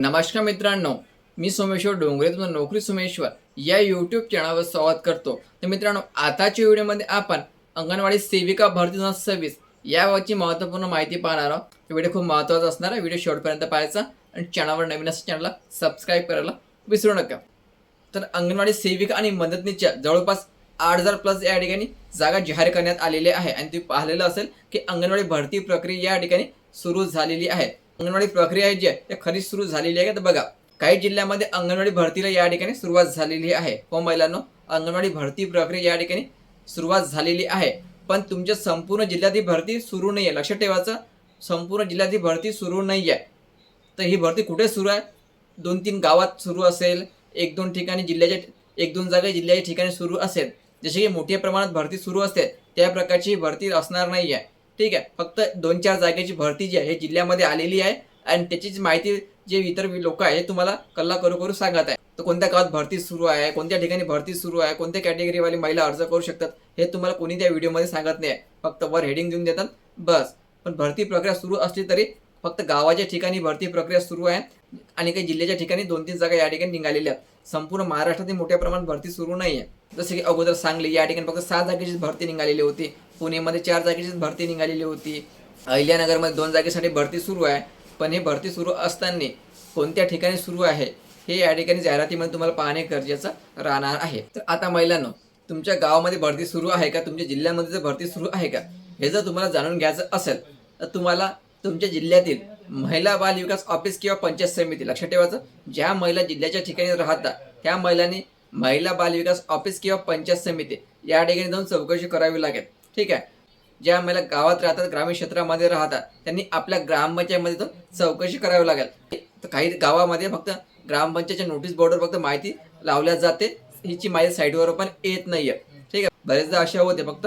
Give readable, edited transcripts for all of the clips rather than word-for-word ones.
नमस्कार मित्रांनो, मी सोमेश्वर डोंगरे तुमचं नोकरी सोमेश्वर या यूट्यूब चॅनलवर स्वागत करतो. तर मित्रांनो, आताच्या व्हिडिओमध्ये आपण अंगणवाडी सेविका भरती 2026 याबाबतची महत्त्वपूर्ण माहिती पाहणार आहोत. व्हिडिओ खूप महत्त्वाचा असणार आहे. व्हिडिओ शेवटपर्यंत पाहायचा आणि चॅनलवर नवीन असेल चॅनलला सबस्क्राईब करायला विसरू नका. तर अंगणवाडी सेविका आणि मदतनीसच्या जवळपास 8,000 प्लस या ठिकाणी जागा जाहीर करण्यात आलेल्या आहे आणि तुम्ही पाहिलेलं असेल की अंगणवाडी भरती प्रक्रिया या ठिकाणी सुरू झालेली आहे. अंगणवाडी प्रक्रिया जी आहे ते खरी सुरू झालेली आहे. तर बघा, काही जिल्ह्यामध्ये अंगणवाडी भरतीला या ठिकाणी सुरुवात झालेली आहे. हो महिलांनो, अंगणवाडी भरती प्रक्रिया या ठिकाणी सुरुवात झालेली आहे. पण तुमच्या संपूर्ण जिल्ह्यात भरती सुरू नाही आहे. लक्षात ठेवायचं, संपूर्ण जिल्ह्यात भरती सुरू नाही आहे. तर ही भरती कुठे सुरू आहे? 2-3 गावात सुरू असेल, 1-2 ठिकाणी जिल्ह्याच्या 1-2 जागा जिल्ह्याच्या ठिकाणी सुरू असेल. जसे की मोठ्या प्रमाणात भरती सुरू असते त्या प्रकारची भरती असणार नाही आहे. ठीक आहे, फक्त 2-4 जागेची भरती जी आहे हे जिल्ह्यामध्ये आलेली आहे आणि त्याचीच माहिती जे इतर लोक आहे तुम्हाला कल्ला करू सांगत आहे. तर कोणत्या गावात भरती सुरू आहे, कोणत्या ठिकाणी भरती सुरू आहे, कोणत्या कॅटेगरीवाली महिला अर्ज करू शकतात हे तुम्हाला कोणी त्या व्हिडिओमध्ये सांगत नाही आहे. फक्त वर हेडिंग देऊन देतात बस. पण भरती प्रक्रिया सुरू असली तरी फक्त गावाच्या ठिकाणी भरती प्रक्रिया सुरू आहे आणि काही जिल्ह्याच्या ठिकाणी 2-3 जागा या ठिकाणी निघालेल्या आहेत. संपूर्ण महाराष्ट्रातील मोठ्या प्रमाणात भरती सुरू नाही आहे. जसे की अगोदर सांगली या ठिकाणी फक्त 6 जागेची भरती निघालेली होती. पुणेमध्ये 4 जागेची भरती निघालेली होती. अहिल्यानगरमध्ये 2 जागेसाठी भरती सुरू आहे. पण हे भरती सुरू असताना कोणत्या ठिकाणी सुरू आहे हे या ठिकाणी जाहिरातीमध्ये तुम्हाला पाहणे गरजेचं राहणार आहे. तर आता महिलांनो, तुमच्या गावामध्ये भरती सुरू आहे का, तुमच्या जिल्ह्यामध्ये जर भरती सुरू आहे का हे जर तुम्हाला जाणून घ्यायचं असेल तर तुम्हाला तुमच्या जिल्ह्यातील महिला बाल विकास ऑफिस किंवा पंचायत समिती, लक्षात ठेवायचं, ज्या महिला जिल्ह्याच्या ठिकाणी राहतात त्या महिलांनी महिला बाल विकास ऑफिस किंवा पंचायत समिती या ठिकाणी जाऊन चौकशी करावी लागेल. ठीक आहे, ज्या महिला गावात राहतात, ग्रामीण क्षेत्रामध्ये राहतात, त्यांनी आपल्या ग्रामपंचायतमध्ये जाऊन चौकशी करावी लागेल. तर काही गावामध्ये फक्त ग्रामपंचायतच्या नोटीस बोर्डवर फक्त माहिती लावल्या जाते, हिची माहिती साईडवर पण येत नाहीये. ठीक आहे, बरेचदा अशा होते, फक्त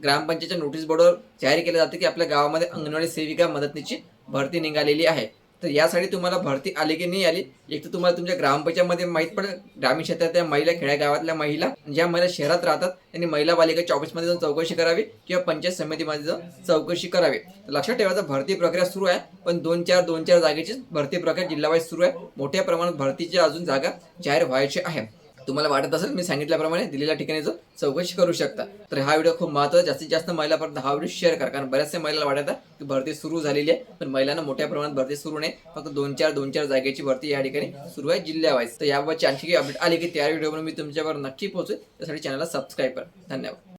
ग्रामपंचायतच्या नोटीस बोर्डवर जाहीर केलं जाते की आपल्या गावामध्ये अंगणवाडी सेविका मदतनीसची भरती निघालेली आहे. तर यासाठी तुम्हाला भरती आली की नाही आली, एक तर तुम्हाला तुमच्या ग्रामपंचायतमध्ये माहीत पडेल. ग्रामीण क्षेत्रातल्या महिला, खेड्यागावातल्या महिला, ज्या महिला शहरात राहतात त्यांनी महिला बालिकाच्या ऑफिसमध्ये जाऊन चौकशी करावी किंवा पंचायत समितीमध्ये जाऊन चौकशी करावी. लक्षात ठेवायचं, भरती प्रक्रिया सुरू आहे पण 2-4 जागेची भरती प्रक्रिया जिल्हावाईज सुरू आहे. मोठ्या प्रमाणात भरतीची अजून जागा जाहीर व्हायची आहे. तुम्हाला वाटत असेल मी सांगितल्याप्रमाणे दिलेल्या ठिकाणी जाऊन चौकशी करू शकता. तर हा व्हिडिओ खूप महत्त्वाचा, जास्तीत जास्त महिलांपर्यंत हा व्हिडिओ शेअर करा, कारण बऱ्याचशा महिलांना वाटतं की भरती सुरू झालेली आहे पण महिलांना मोठ्या प्रमाणात भरती सुरू नाही. फक्त 2-4 जागेची भरती या ठिकाणी सुरू आहे जिल्ह्यावाईज. तर याबाबतची आणखी अपडेट आली की त्या व्हिडिओवर मी तुमच्यावर नक्की पोहोचेल. त्यासाठी चॅनलला सबस्क्राईब करा. धन्यवाद.